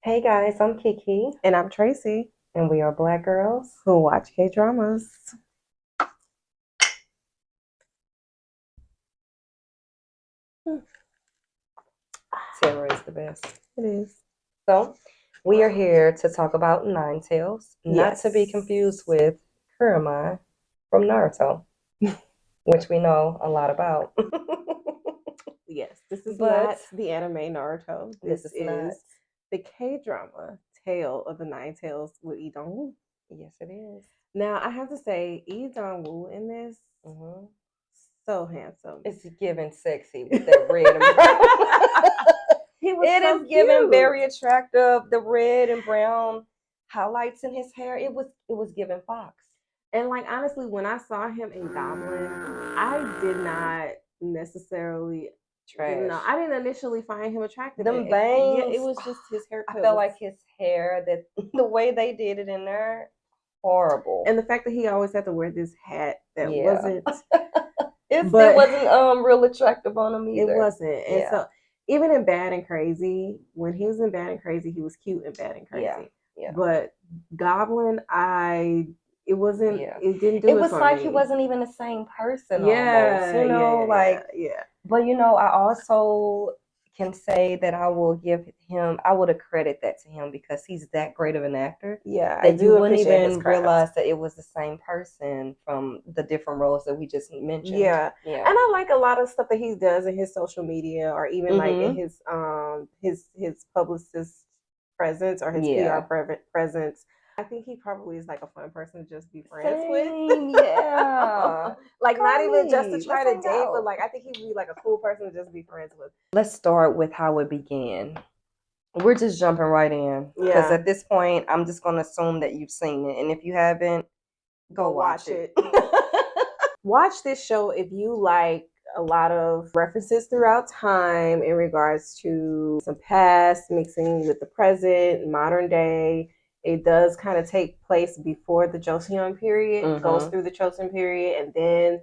Hey guys, I'm Keke, And I'm Tracey, and we are Black Girls. who watch K-dramas. Sarah is the best. It is. So, we are here to talk about Nine Tails, not to be Yes. confused with Kurama from Naruto, which we know a lot about. Yes, this is But not the anime Naruto. this This is not. is the K-drama Tale of the Nine Tails with Lee Dong-woo. Yes, it is. Now, I have to say, Lee Dong-woo in this, so handsome. It's giving sexy with that red and brown. He was It so is giving cute. very attractive. The red and brown highlights in his hair. It was giving Fox. And like honestly, when I saw him in Goblin, I did not necessarily Trash. No, I didn't initially find him attractive. Them Yeah, bangs. it was just his haircut. I felt like his hair, that the way they did it in there, horrible. And the fact that he always had to wear this hat that Yeah. wasn't it but wasn't real attractive on him either. it wasn't. And Yeah. so even in Bad and Crazy, when he was in Bad and Crazy, he was cute in Bad and Crazy. Yeah. But Goblin, it wasn't. Yeah. It didn't do It it was for like me. he wasn't even the same person. Yeah, almost, you know, yeah. But I also can say that I would accredit that to him because he's that great of an actor. Yeah, that you wouldn't appreciate his even craft. realize that it was the same person from the different roles that we just mentioned. Yeah. And I like a lot of stuff that he does in his social media, or even like in his publicist presence or his PR presence. I think he probably is like a fun person to just be friends with. Yeah. Like not even just to Let's try to hang date, out. but like I think he'd be like a cool person to just be friends with. Let's start with how it began. We're just jumping right in because Yeah. at this point, I'm just going to assume that you've seen it, and if you haven't, go watch it. Watch this show if you like a lot of references throughout time in regards to some past mixing with the present, modern day. It does kind of take place before the Joseon period, goes through the Chosun period, and then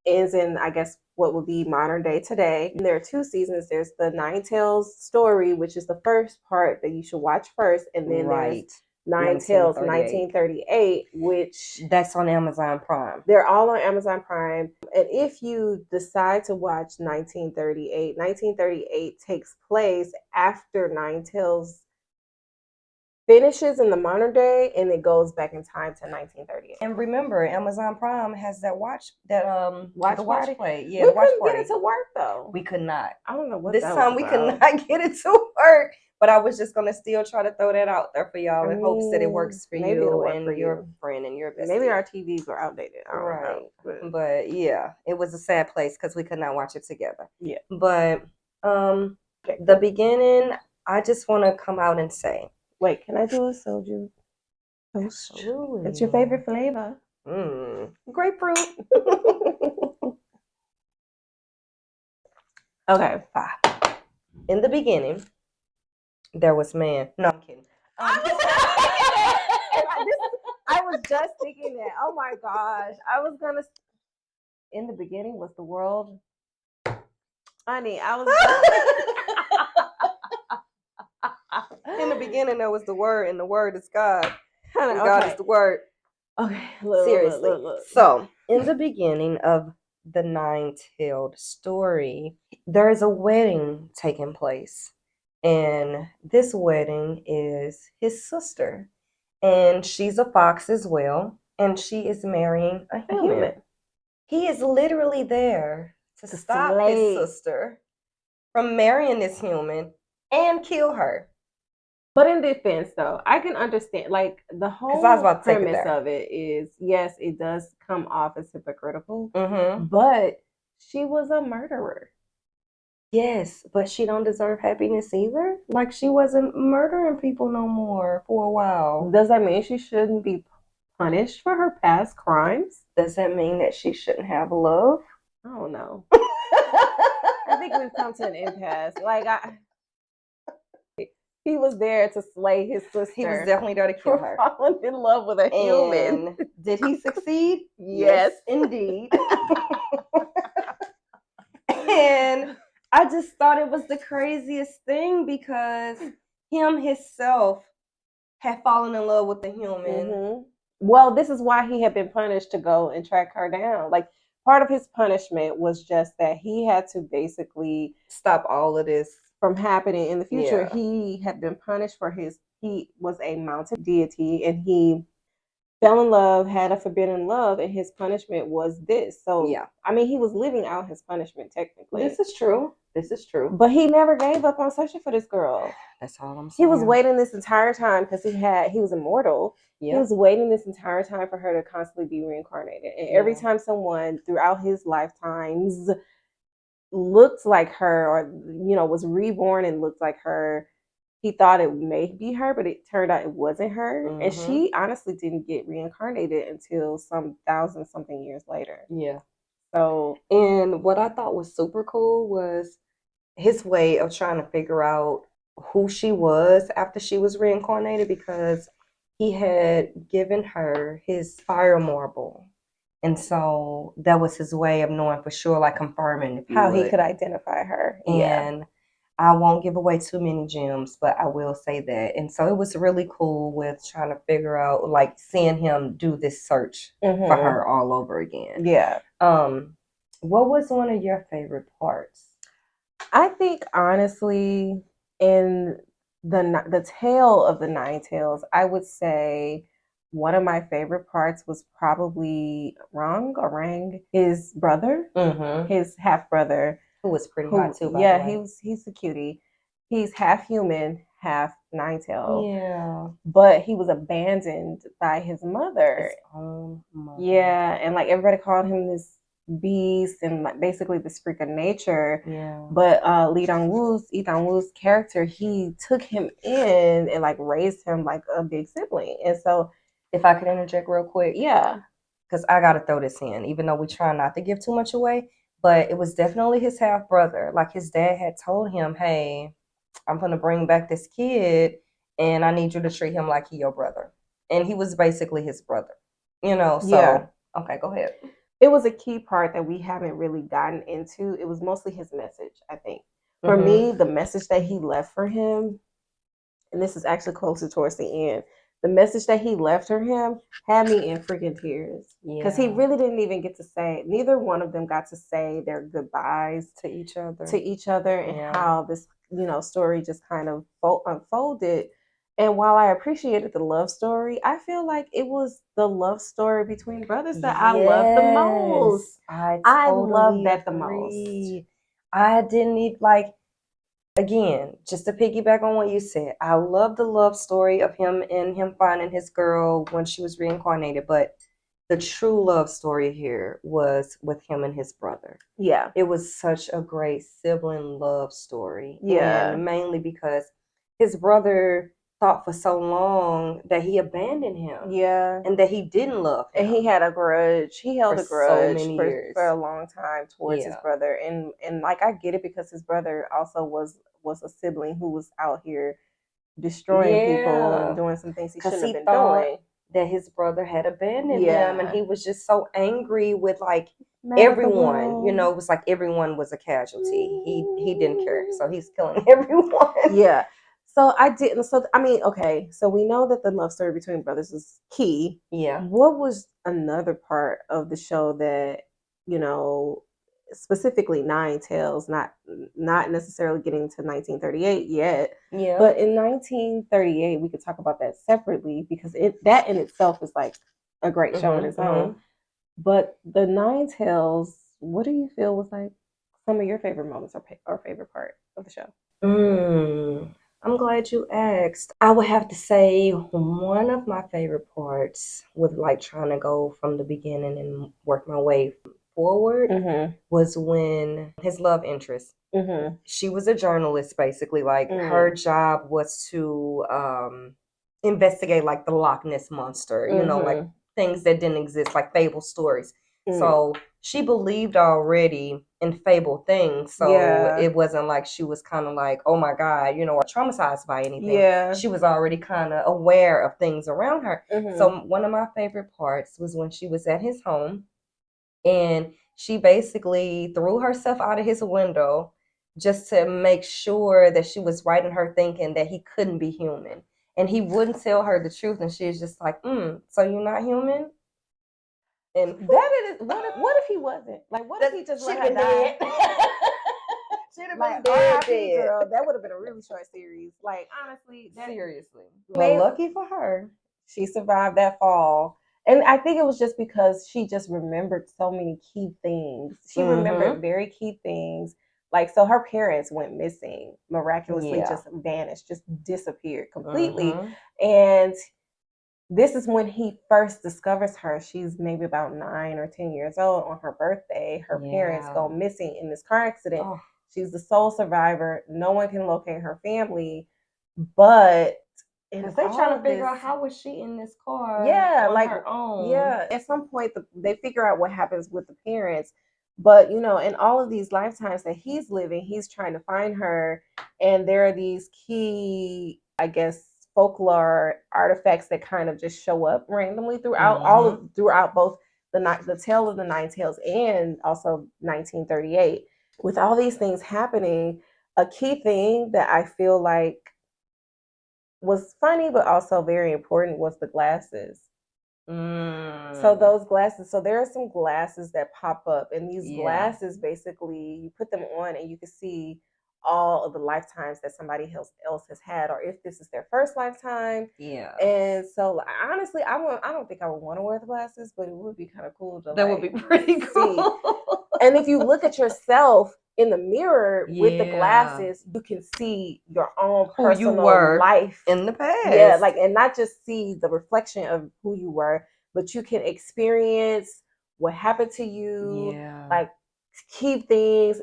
ends in, I guess, what would be modern day today. And there are 2 seasons. There's the Nine Tails story, which is the first part that you should watch first, and then there's Nine Tails 1938, which that's on Amazon Prime. They're all on Amazon Prime. And if you decide to watch 1938 takes place after Nine Tails finishes in the modern day, and it goes back in time to 1938. And remember, Amazon Prime has that watch play. Yeah, we couldn't get it to work though. We could not. I don't know what this time we could not get it to work. But I was just gonna still try to throw that out there for y'all in hopes that it works for you and your friend and your bestie. Maybe our TVs were outdated. I don't know. But yeah, it was a sad place because we could not watch it together. Yeah. But the beginning, I just want to come out and say. Wait, can I do a soju toast? Absolutely. What's your favorite flavor? Grapefruit. Okay. In the beginning, there was man. No, I'm kidding. I was just thinking that. Oh my gosh. I was gonna. In the beginning was the world. Honey, I was. In the beginning, there was the Word, and the Word is God. And God is the Word. Okay. Seriously. Look. So, in the beginning of the Nine-Tailed story, there is a wedding taking place. And this wedding is his sister. And she's a fox as well. And she is marrying a human. He is literally there to stop his sister from marrying this human and kill her. But in defense, though, I can understand, like, the whole premise of it is, yes, it does come off as hypocritical, but she was a murderer. Yes, but she don't deserve happiness either. Like, she wasn't murdering people no more for a while. Does that mean she shouldn't be punished for her past crimes? Does that mean that she shouldn't have love? I don't know. I think we've come to an impasse. Like, he was there to slay his sister. He was definitely there to kill her. Falling in love with a human. Did he succeed? Yes, indeed. And I just thought it was the craziest thing because him himself had fallen in love with the human. Mm-hmm. Well, this is why he had been punished to go and track her down. Like part of his punishment was just that he had to basically stop all of this from happening in the future. Yeah. He had been punished for he was a mountain deity and he fell in love, had a forbidden love, and his punishment was this. So Yeah. I mean, he was living out his punishment technically. This is true. This is true. But he never gave up on searching for this girl. That's all I'm saying. He was waiting this entire time because he was immortal. Yeah. He was waiting this entire time for her to constantly be reincarnated. And every time someone throughout his lifetimes looked like her or was reborn and looked like her, he thought it may be her, but it turned out it wasn't her. Mm-hmm. And she honestly didn't get reincarnated until some 1,000-something years later. Yeah. So, and what I thought was super cool was his way of trying to figure out who she was after she was reincarnated, because he had given her his fire marble. And so that was his way of knowing for sure, like confirming how he could identify her. And I won't give away too many gems, but I will say that. And so it was really cool with trying to figure out, like seeing him do this search for her all over again. Yeah. What was one of your favorite parts? I think honestly, in the tale of the Nine Tails, I would say one of my favorite parts was probably Orang, his brother, his half brother, who was pretty hot too. By the way. he's a cutie. He's half human, half Nine-Tail. Yeah, but he was abandoned by his mother. His own mother. Yeah, and like everybody called him this beast and like basically this freak of nature. Yeah. But Lee Dong-woo's character, he took him in and like raised him like a big sibling. And so, if I could interject real quick, yeah, because I gotta throw this in, even though we try not to give too much away, but it was definitely his half brother. Like his dad had told him, "Hey, I'm gonna bring back this kid, and I need you to treat him like he your brother." And he was basically his brother, So yeah. Okay, go ahead. It was a key part that we haven't really gotten into. It was mostly his message, I think. For me, the message that he left for him, and this is actually closer towards the end, the message that he left for him had me in freaking tears. Because he really didn't even get to say, neither one of them got to say their goodbyes to each other and how this, story just kind of unfolded. And while I appreciated the love story, I feel like it was the love story between brothers that I love the most. I love that the most. I didn't even again, just to piggyback on what you said, I love the love story of him and him finding his girl when she was reincarnated, but the true love story here was with him and his brother. Yeah. It was such a great sibling love story. Yeah. And mainly because his brother thought for so long that he abandoned him. Yeah. And that he didn't love him. And he had a grudge. He held a grudge so many years. For a long time towards his brother. And like I get it because his brother also was a sibling who was out here destroying people and doing some things he shouldn't have been doing. That his brother had abandoned him, and he was just so angry with everyone. It was like everyone was a casualty. He didn't care, so he's killing everyone. Yeah. So I didn't. So I mean, okay. So we know that the love story between brothers is key. Yeah. What was another part of the show that specifically Nine Tails, not necessarily getting to 1938 yet. Yeah. But in 1938, we could talk about that separately because that in itself is like a great show in its own. But the Nine Tails, what do you feel was like some of your favorite moments or favorite part of the show? I'm glad you asked. I would have to say one of my favorite parts with trying to go from the beginning and work my way forward was when his love interest, she was a journalist basically, her job was to investigate the Loch Ness monster, things that didn't exist, like fable stories. So she believed already in fable things, so it wasn't like she was kind of like, oh my god, or traumatized by anything. She was already kind of aware of things around her. So one of my favorite parts was when she was at his home and she basically threw herself out of his window just to make sure that she was right in her thinking that he couldn't be human. And he wouldn't tell her the truth, and she was just like, so you're not human? And that is what if he wasn't? Like, what if he just let her die? She'd have Like, been dead, R.I.P. girl. That would have been a really short series. Like, honestly, seriously. Well, lucky for her, she survived that fall. And I think it was just because she just remembered so many key things. She remembered very key things. Like, so her parents went missing, miraculously just vanished, just disappeared completely. And this is when he first discovers her. She's maybe about 9 or 10 years old. On her birthday, her parents go missing in this car accident. She's the sole survivor. No one can locate her family, but because they trying to figure out how was she in this car on like her own. Yeah, at some point they figure out what happens with the parents, but in all of these lifetimes that he's living, he's trying to find her, and there are these key, I guess, folklore artifacts that kind of just show up randomly throughout both the Tale of the Nine Tails and also 1938. With all these things happening, a key thing that I feel like was funny but also very important was the glasses. So those glasses, so there are some glasses that pop up, and these glasses, basically you put them on and you can see all of the lifetimes that somebody else has had, or if this is their first lifetime. And so honestly, I don't think I would want to wear the glasses, but it would be kind of cool to would be pretty cool. And if you look at yourself in the mirror with the glasses, you can see your own personal life in the past. And not just see the reflection of who you were, but you can experience what happened to you, like key things.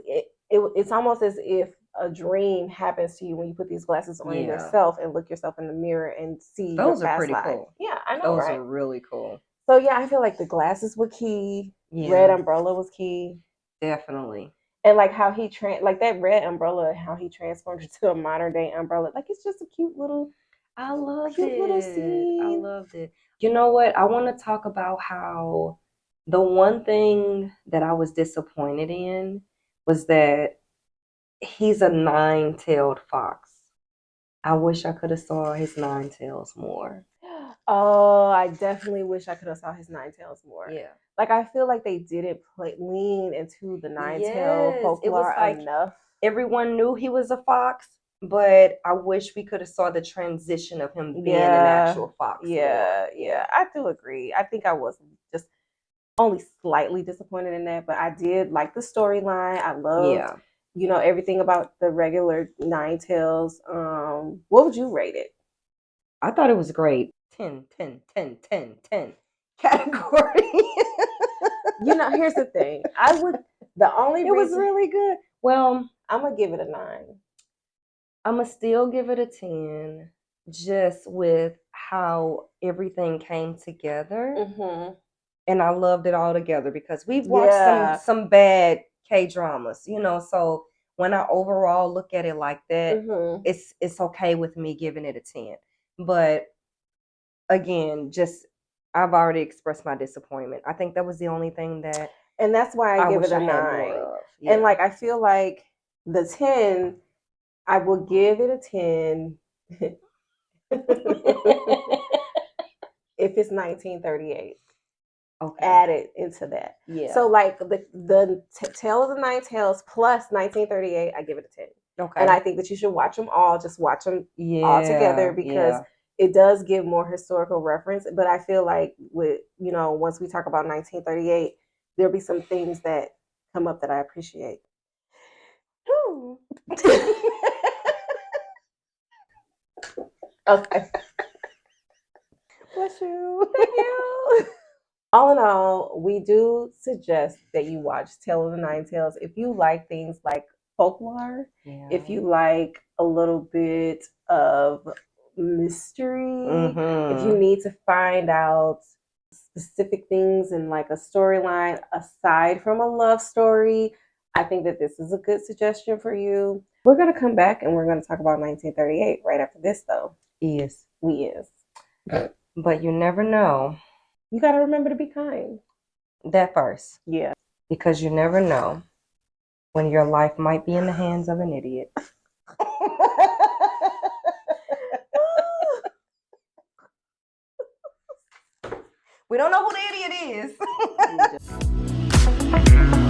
It's almost as if a dream happens to you when you put these glasses on yourself and look yourself in the mirror and see those your are past pretty life. cool. Yeah, I know, those right? are really cool. So I feel like the glasses were key. Red umbrella was key. Definitely. And like how he like that red umbrella, how he transformed into a modern day umbrella. Like, it's just a cute little little scene. I loved it. You know what? I want to talk about how the one thing that I was disappointed in was that he's a 9-tailed fox. I wish I could have saw his 9 tails more. Oh, I definitely wish I could have saw his 9 tails more. Yeah. Like, I feel like they didn't lean into the 9-tail folklore it was like enough. Everyone knew he was a fox, but I wish we could have saw the transition of him being an actual fox. Yeah, I do agree. I think I was just only slightly disappointed in that, but I did like the storyline. I loved, everything about the regular 9 tails. What would you rate it? I thought it was great. 10, 10, 10, 10, 10 category. Here's the thing. It was really good. Well, I'm gonna give it a 9. I'm gonna still give it a 10, just with how everything came together. And I loved it all together because we've watched some bad K-dramas, so when I overall look at it like that, it's okay with me giving it a 10. But again, I've already expressed my disappointment. I think that was the only thing that, and that's why I give it a 9. And like, I feel like the 10, I will give it a 10 if it's 1938. Okay. Added into that. Yeah. So like the Tale of the Nine Tails plus 1938, I give it a 10. Okay. And I think that you should watch them all. Just watch them all together, because it does give more historical reference. But I feel like with, once we talk about 1938, there'll be some things that come up that I appreciate. Okay. Bless you. Thank you. All in all, we do suggest that you watch Tale of the Nine Tails if you like things like folklore, if you like a little bit of mystery, if you need to find out specific things in like a storyline aside from a love story. I think that this is a good suggestion for you. We're going to come back and we're going to talk about 1938 right after this, though. Yes. We is. But you never know. You got to remember to be kind. That first. Yeah. Because you never know when your life might be in the hands of an idiot. We don't know who the idiot is.